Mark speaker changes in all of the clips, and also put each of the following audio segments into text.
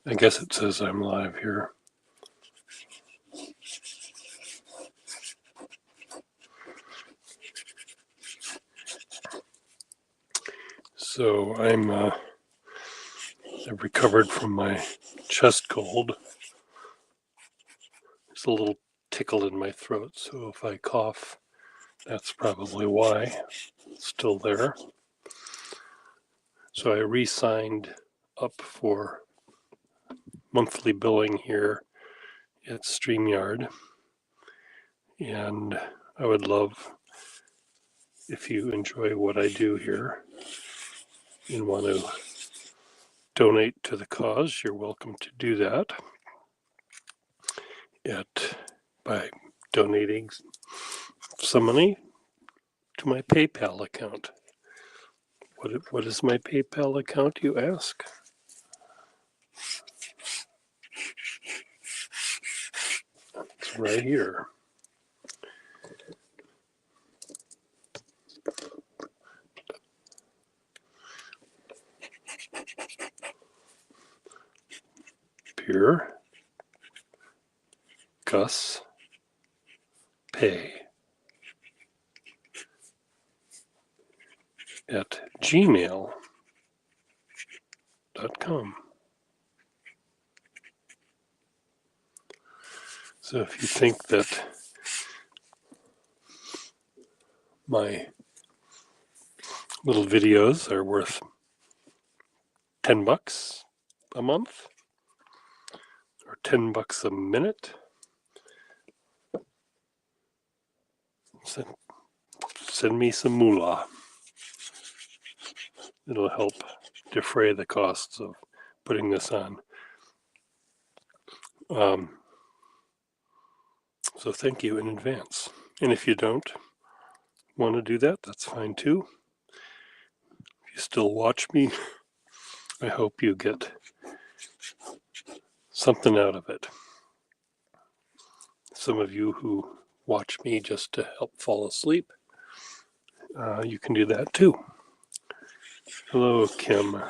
Speaker 1: I guess it says I'm live here. So I've recovered from my chest cold. There's a little tickle in my throat, so if I cough, that's probably why. It's still there. So I re-signed up for monthly billing here at StreamYard, and I would love if you enjoy what I do here and want to donate to the cause, you're welcome to do that by donating some money to my PayPal account. What is my PayPal account, you ask? It's right here. Pure Gus Pay at gmail.com. So if you think that my little videos are worth $10 a month or $10 a minute, send me some moolah. It'll help defray the costs of putting this on. So thank you in advance. And if you don't want to do that, that's fine too. If you still watch me, I hope you get something out of it. Some of you who watch me just to help fall asleep, you can do that too. Hello, Kim.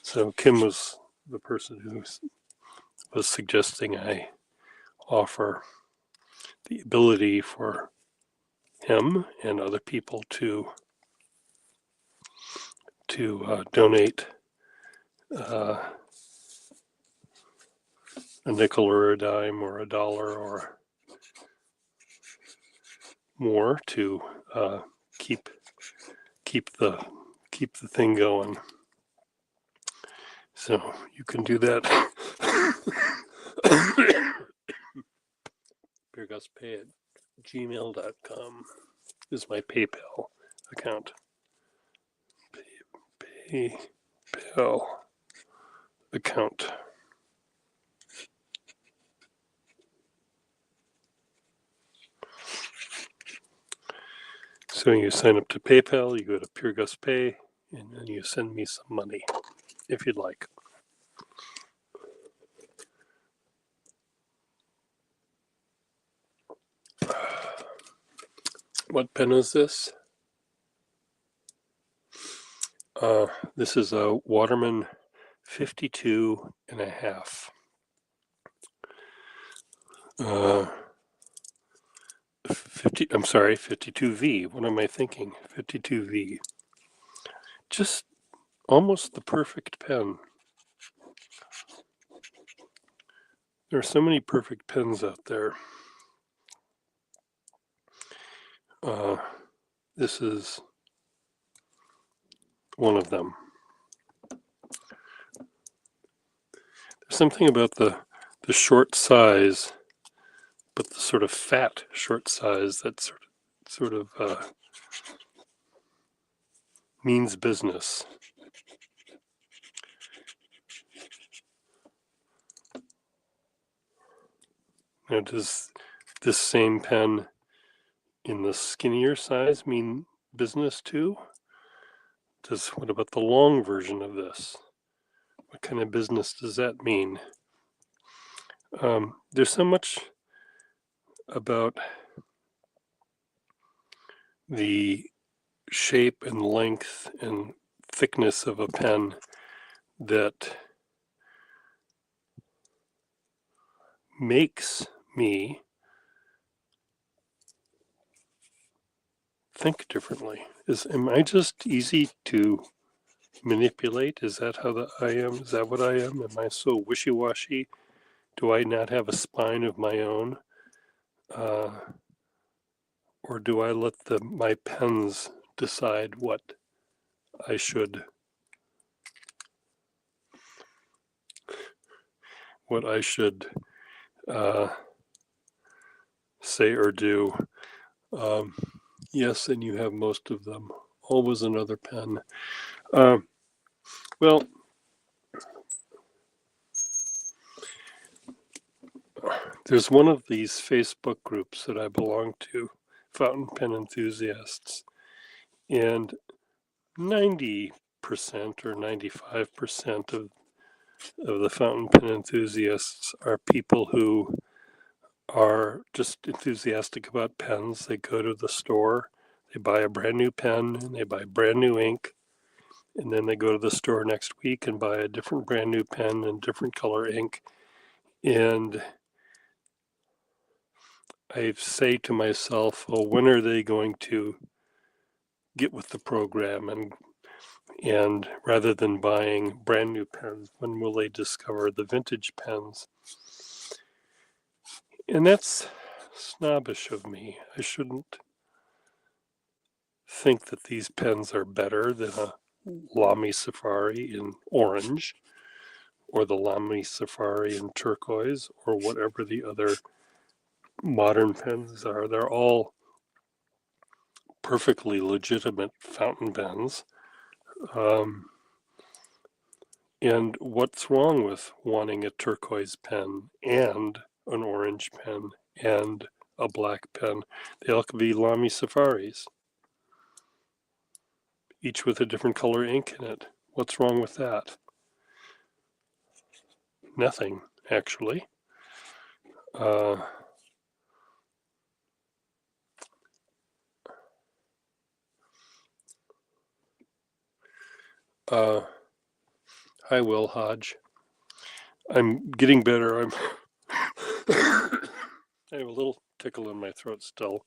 Speaker 1: So Kim was the person who was suggesting I offer the ability for him and other people to donate a nickel or a dime or a dollar or more to keep the thing going. So you can do that. PureGusPay at gmail.com is my PayPal account. PayPal account. So you sign up to PayPal, you go to PureGusPay, and then you send me some money if you'd like. What pen is this? This is a Waterman 52 and a half. 52V. What am I thinking? 52V. Just almost the perfect pen. There are so many perfect pens out there. This is one of them. There's something about the short size, but the sort of fat short size that sort of means business. Now, does this same pen in the skinnier size mean business too? What about the long version of this? What kind of business does that mean? There's so much about the shape and length and thickness of a pen that makes me think differently. Am I just easy to manipulate? Is that how I am? Is that what I am? Am I so wishy-washy? Do I not have a spine of my own? Or do I let my pens decide what I should say or do? Yes, and you have most of them. Always another pen. Well, there's one of these Facebook groups that I belong to, Fountain Pen Enthusiasts, and 90% or 95% of the fountain pen enthusiasts are people who are just enthusiastic about pens. They go to the store, they buy a brand new pen, and they buy brand new ink, and then they go to the store next week and buy a different brand new pen and different color ink. And I say to myself, well, when are they going to get with the program, and rather than buying brand new pens, when will they discover the vintage pens? And that's snobbish of me. I shouldn't think that these pens are better than a Lamy Safari in orange, or the Lamy Safari in turquoise, or whatever the other modern pens are. They're all perfectly legitimate fountain pens. And what's wrong with wanting a turquoise pen and an orange pen and a black pen? They all could be Lamy Safaris, each with a different color ink in it. What's wrong with that? Nothing, actually. Hi, Will Hodge. I'm getting better. I have a little tickle in my throat still,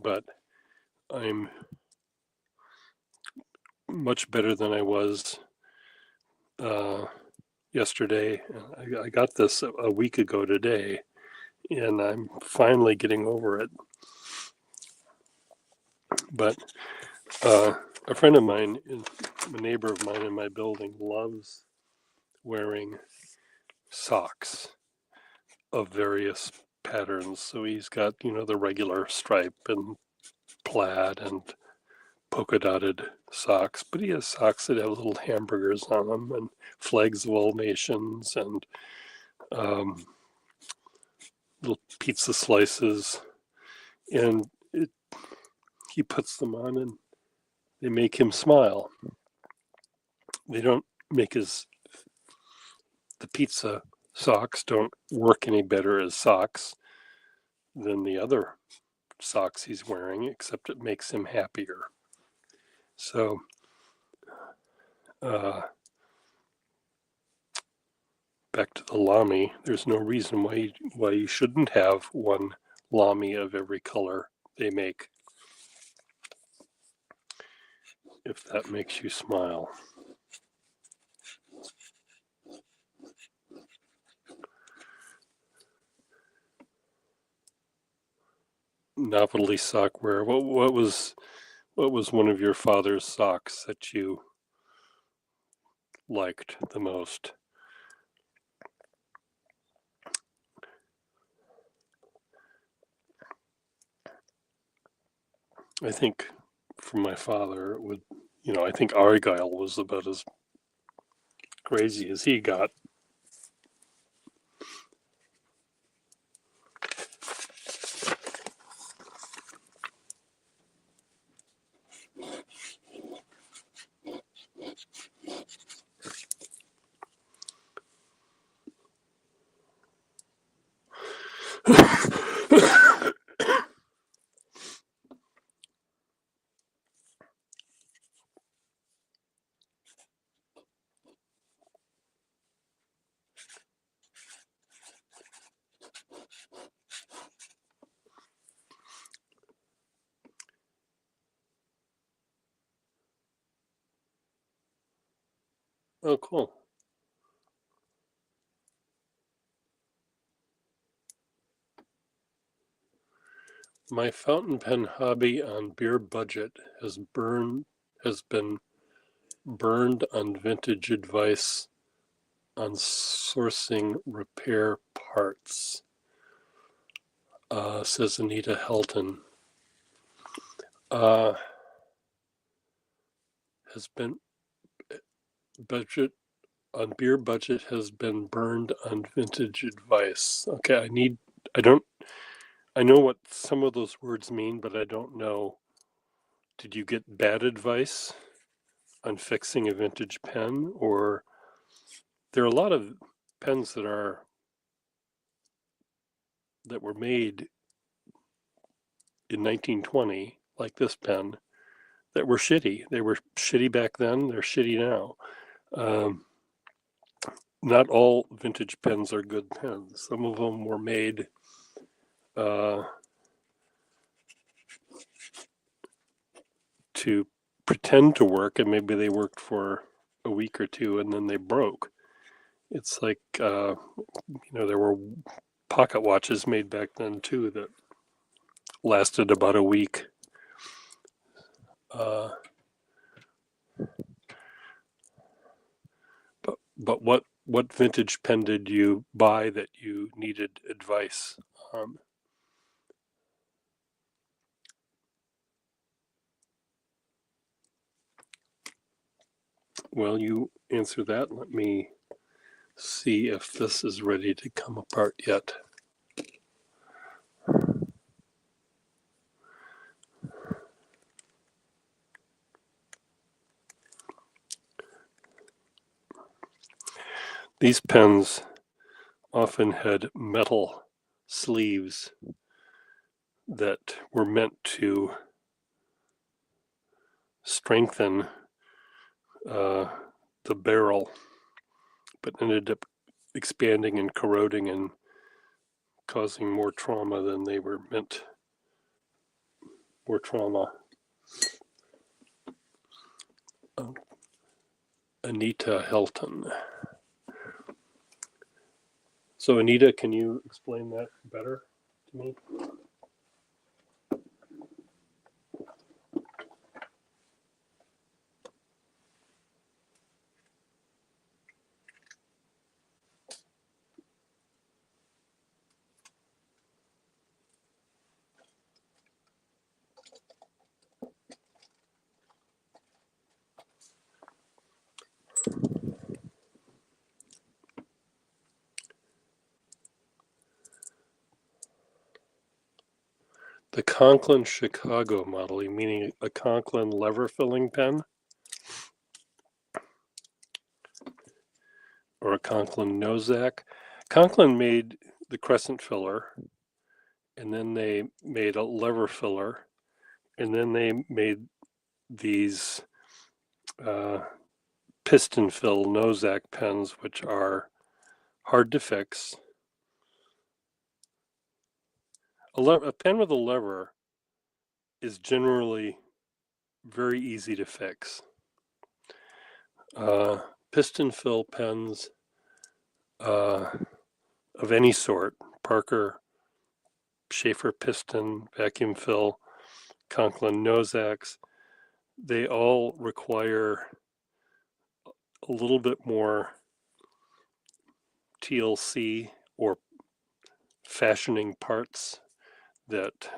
Speaker 1: but I'm much better than I was yesterday. I got this a week ago today, and I'm finally getting over it. But a friend of mine, a neighbor of mine in my building, loves wearing socks of various patterns. So he's got, the regular stripe and plaid and polka dotted socks, but he has socks that have little hamburgers on them and flags of all nations and little pizza slices. And he puts them on and they make him smile. They don't make the pizza socks don't work any better as socks than the other socks he's wearing, except it makes him happier. So back to the Lamy, there's no reason why you shouldn't have one Lamy of every color they make, if that makes you smile. Novelty sock wear. What was one of your father's socks that you liked the most? I think from my father, it would, I think Argyle was about as crazy as he got. Oh, cool. My fountain pen hobby on beer budget has been burned on vintage advice on sourcing repair parts, says Anita Helton. Has been budget on beer budget has been burned on vintage advice. Okay, I know what some of those words mean, but I don't know. Did you get bad advice on fixing a vintage pen? Or there are a lot of pens that were made in 1920, like this pen, that were shitty. They were shitty back then, they're shitty now. Not all vintage pens are good pens. Some of them were made to pretend to work, and maybe they worked for a week or two and then they broke. It's like, there were pocket watches made back then too that lasted about a week. But what vintage pen did you buy that you needed advice on? Well, you answer that. Let me see if this is ready to come apart yet. These pens often had metal sleeves that were meant to strengthen the barrel, but ended up expanding and corroding and causing more trauma than they were meant. More trauma. Anita Helton. So Anita, can you explain that better to me? The Conklin Chicago model, meaning a Conklin lever filling pen? Or a Conklin Nozac? Conklin made the crescent filler, and then they made a lever filler, and then they made these piston fill Nozac pens, which are hard to fix. A pen with a lever is generally very easy to fix. Piston fill pens of any sort, Parker, Schaefer piston, vacuum fill, Conklin Nozacs, they all require a little bit more TLC or fashioning parts that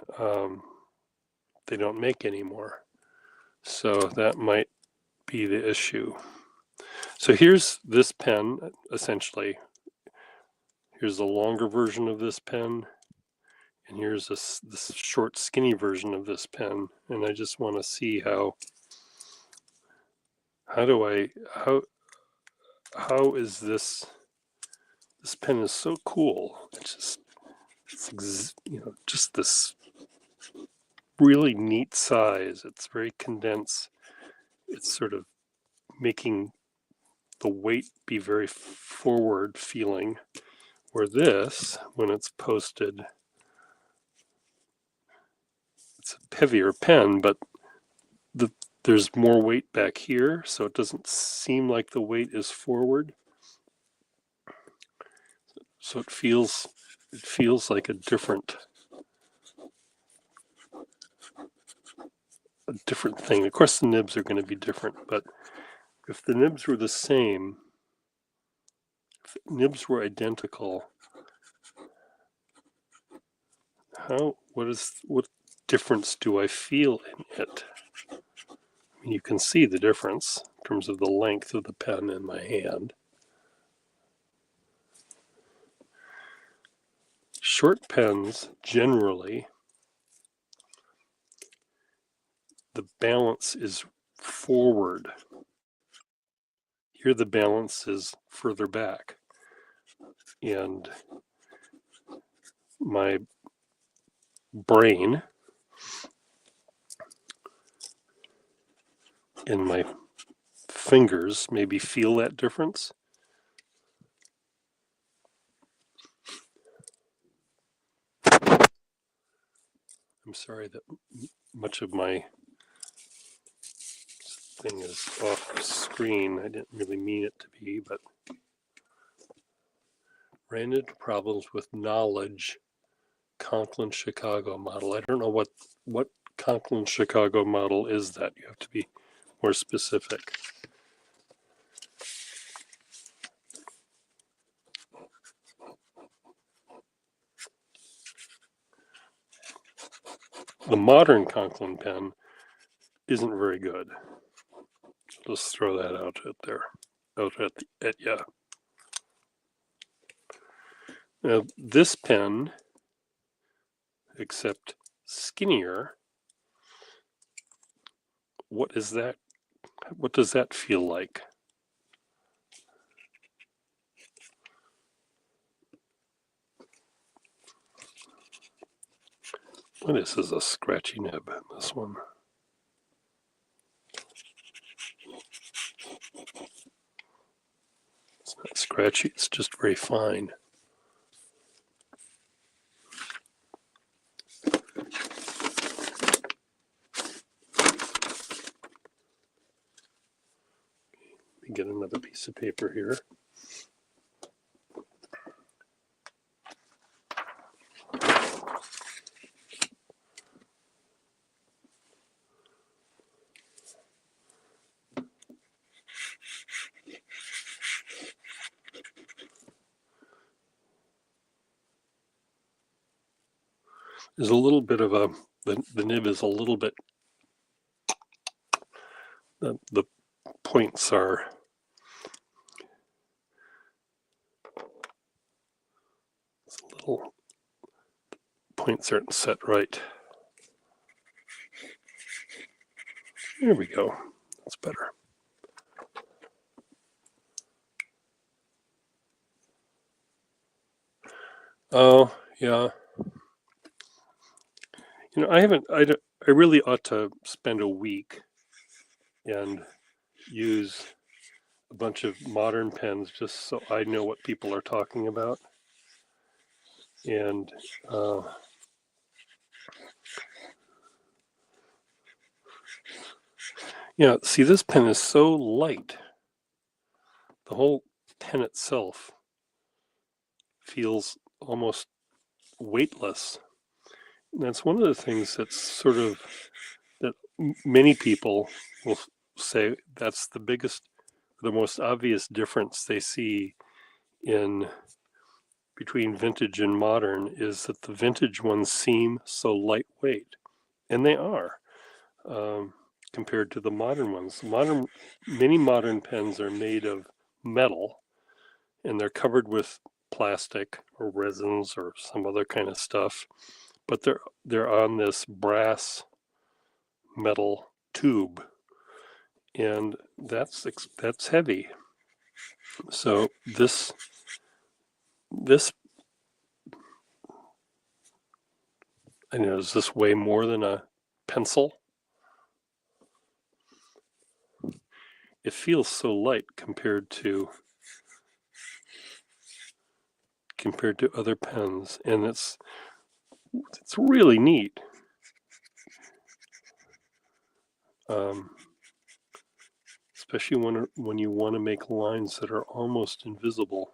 Speaker 1: they don't make anymore. So that might be the issue. So here's this pen, essentially. Here's the longer version of this pen, and here's this short, skinny version of this pen. And I just want to see how is this pen is so cool. It's just this really neat size. It's very condensed. It's sort of making the weight be very forward feeling, where this, when it's posted, it's a heavier pen, but the there's more weight back here, so it doesn't seem like the weight is forward. So it feels like a different thing. Of course, the nibs are going to be different, but if the nibs were the same, if the nibs were identical, what difference do I feel in it? I mean, you can see the difference in terms of the length of the pen in my hand. Short pens, generally, the balance is forward. Here the balance is further back. And my brain and my fingers maybe feel that difference. I'm sorry that much of my thing is off screen. I didn't really mean it to be, but ran into problems with knowledge Conklin Chicago model. I don't know what Conklin Chicago model is that. You have to be more specific. The modern Conklin pen isn't very good. Just throw that out at you. Now this pen, except skinnier, what is that? What does that feel like? Well, this is a scratchy nib, this one. It's not scratchy, it's just very fine. Let me get another piece of paper here. There's a little bit of the nib is a little bit, the points are points aren't set right. There we go. That's better. Oh, yeah. You know, I really ought to spend a week and use a bunch of modern pens just so I know what people are talking about. And yeah, see, this pen is so light. The whole pen itself feels almost weightless. And that's one of the things that's sort of, that many people will say that's the most obvious difference they see in between vintage and modern, is that the vintage ones seem so lightweight, and they are, compared to the modern ones. Many modern pens are made of metal, and they're covered with plastic or resins or some other kind of stuff, but they're on this brass metal tube, and that's heavy. So this I know, does this weigh more than a pencil? It feels so light compared to other pens, and it's really neat. especially when you want to make lines that are almost invisible.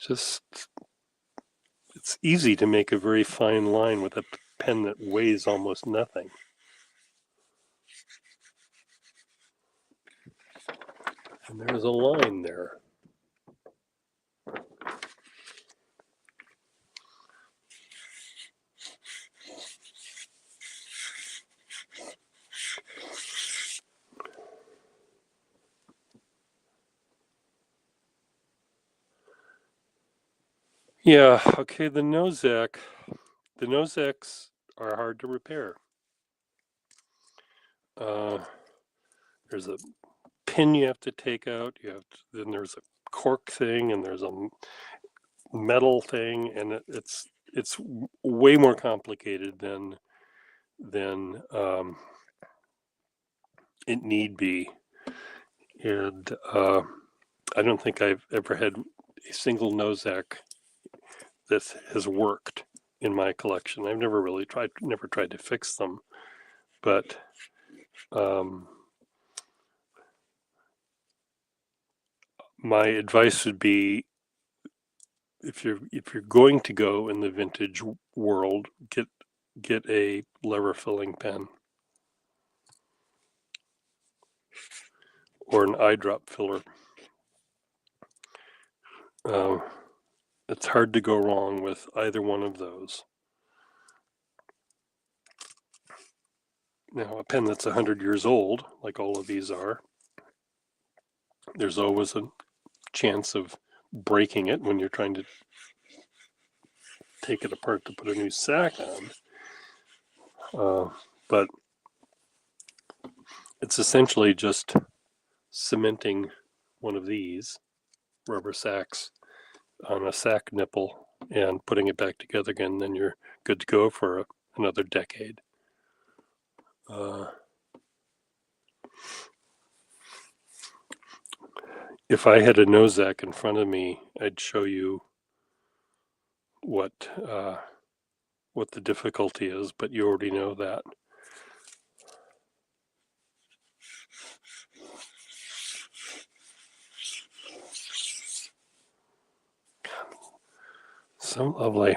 Speaker 1: It's easy to make a very fine line with a pen that weighs almost nothing. And there's a line there. Yeah, okay, the Nozac. The Nozacs are hard to repair. There's a pin you have to take out. Then there's a cork thing, and there's a metal thing, and it's way more complicated than it need be. And I don't think I've ever had a single Nozac that has worked in my collection. I've never tried to fix them, but my advice would be, if you're going to go in the vintage world, get a lever filling pen or an eyedrop filler. It's hard to go wrong with either one of those. Now, a pen that's 100 years old, like all of these are, there's always a chance of breaking it when you're trying to take it apart to put a new sack on. But it's essentially just cementing one of these rubber sacks on a sack nipple and putting it back together again. Then you're good to go for another decade. If I had a Nozac in front of me, I'd show you what the difficulty is, but you already know that. So lovely.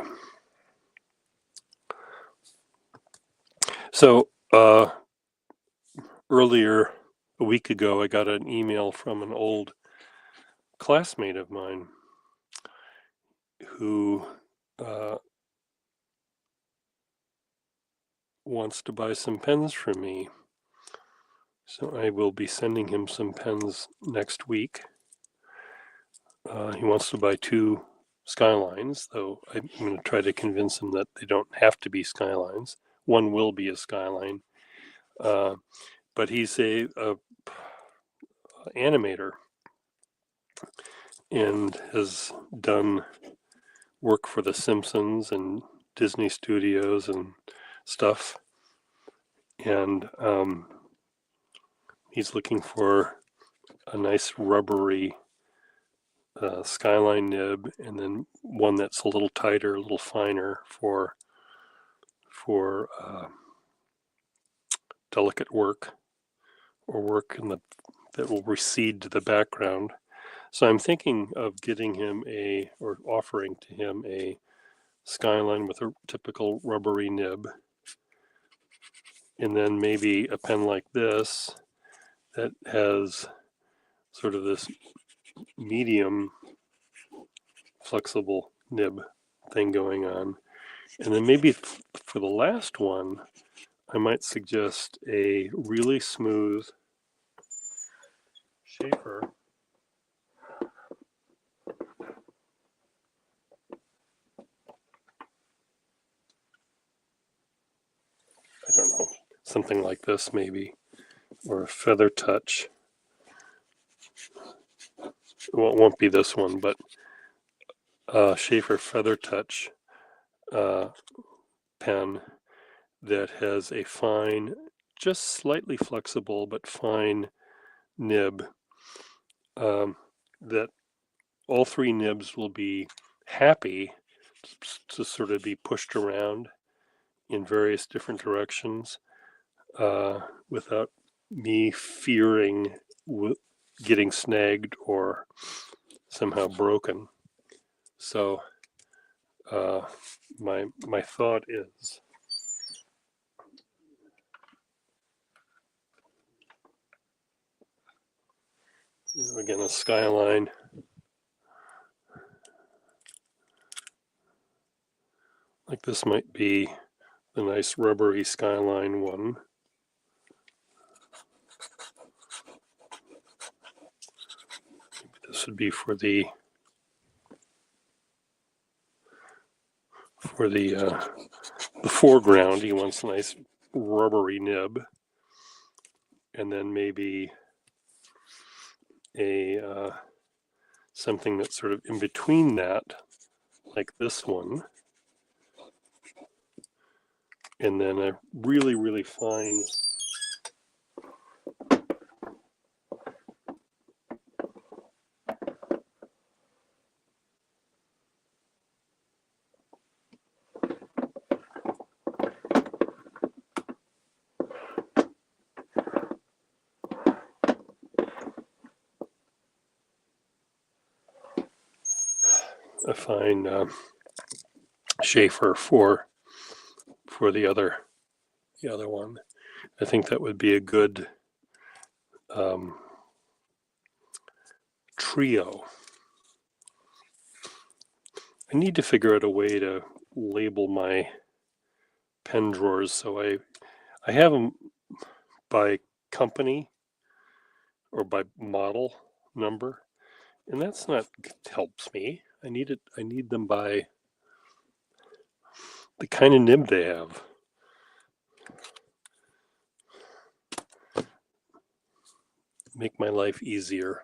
Speaker 1: So earlier, a week ago, I got an email from an old classmate of mine who wants to buy some pens from me. So I will be sending him some pens next week. He wants to buy 2 Skylines, though I'm going to try to convince him that they don't have to be Skylines. One will be a Skyline. But he's a animator and has done work for The Simpsons and Disney Studios and stuff. And he's looking for a nice rubbery Skyline nib, and then one that's a little tighter, a little finer for delicate work, or work that will recede to the background. So I'm thinking of getting him or offering to him a Skyline with a typical rubbery nib, and then maybe a pen like this that has sort of this medium flexible nib thing going on. And then maybe for the last one, I might suggest a really smooth Sheaffer. I don't know, something like this maybe, or a Feather Touch. Well, it won't be this one, but Sheaffer Feather Touch pen that has a fine, just slightly flexible, but fine nib, that all 3 nibs will be happy to sort of be pushed around in various different directions, without me fearing getting snagged or somehow broken. So my thought is, again, a Skyline. Like this might be the nice rubbery Skyline one. This would be for the foreground. He wants a nice rubbery nib, and then maybe a something that's sort of in between that, like this one, and then a really, really fine Schaefer for the other one. I think that would be a good trio. I need to figure out a way to label my pen drawers, so I have them by company or by model number, and that's not helps me. I need them by the kind of nib they have. Make my life easier.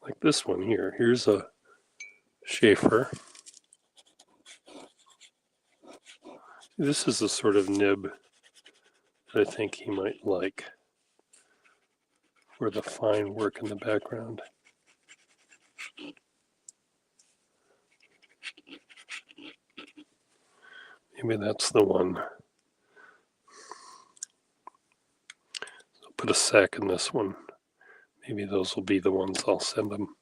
Speaker 1: Like this one here. Here's a Schaefer. This is the sort of nib that I think he might like for the fine work in the background. Maybe that's the one. So put a sack in this one. Maybe those will be the ones I'll send him.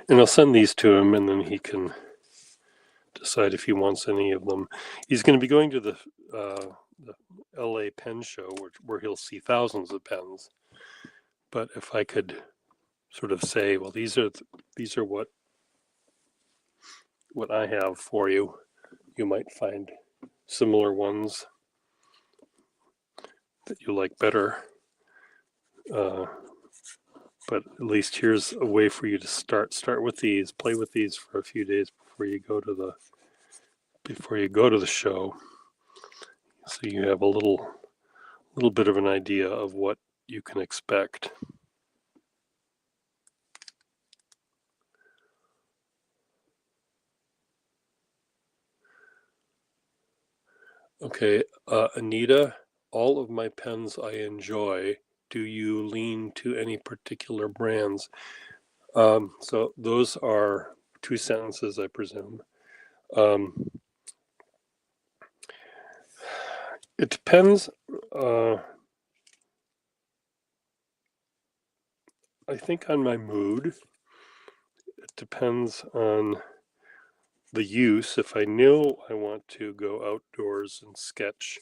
Speaker 1: And I'll send these to him, and then he can decide if he wants any of them. He's going to be going to the LA pen show where he'll see thousands of pens. But if I could sort of say, well, these are what I have for you. You might find similar ones that you like better. But at least here's a way for you to start with these, play with these for a few days before you go to the show, so you have a little bit of an idea of what you can expect. Okay, Anita, all of my pens I enjoy. Do you lean to any particular brands? So those are two sentences, I presume. It depends. I think on my mood. It depends on the use. If I know I want to go outdoors and sketch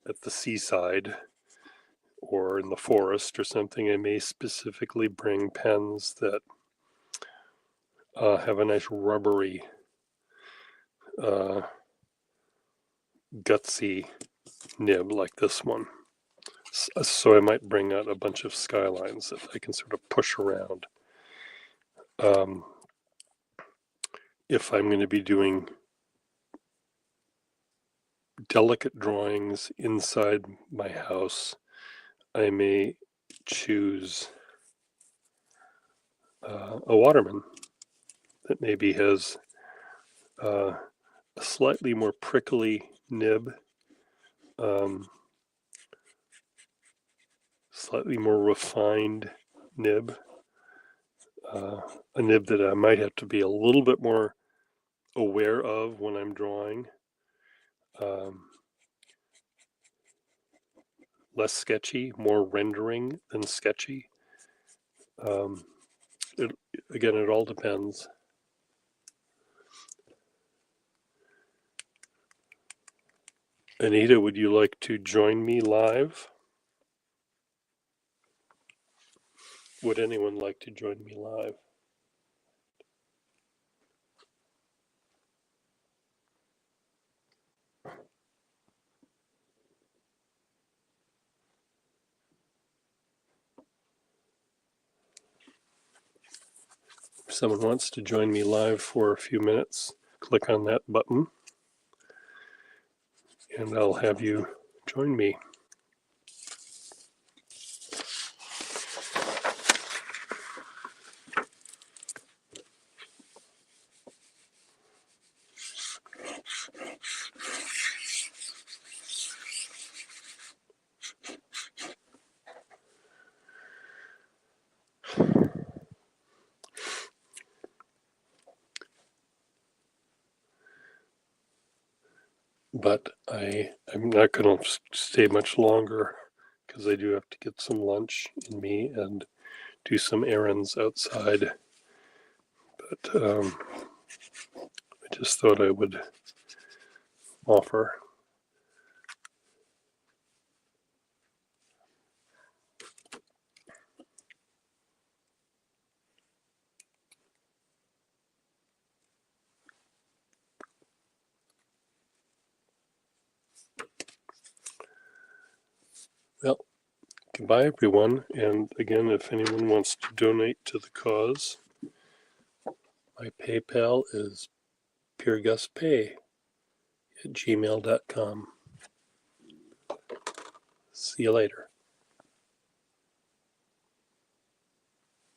Speaker 1: at the seaside or in the forest or something, I may specifically bring pens that have a nice rubbery, gutsy nib like this one. So I might bring out a bunch of Skylines that I can sort of push around. If I'm going to be doing delicate drawings inside my house, I may choose a Waterman that maybe has a slightly more prickly nib, slightly more refined nib, a nib that I might have to be a little bit more aware of when I'm drawing. Less sketchy, more rendering than sketchy. Again, it all depends. Anita, would you like to join me live? Would anyone like to join me live? If someone wants to join me live for a few minutes, click on that button and I'll have you join me. But I'm not going to stay much longer because I do have to get some lunch in me and do some errands outside. But I just thought I would offer. Well, goodbye everyone, and again, if anyone wants to donate to the cause, my PayPal is puregustpay@gmail.com. See you later.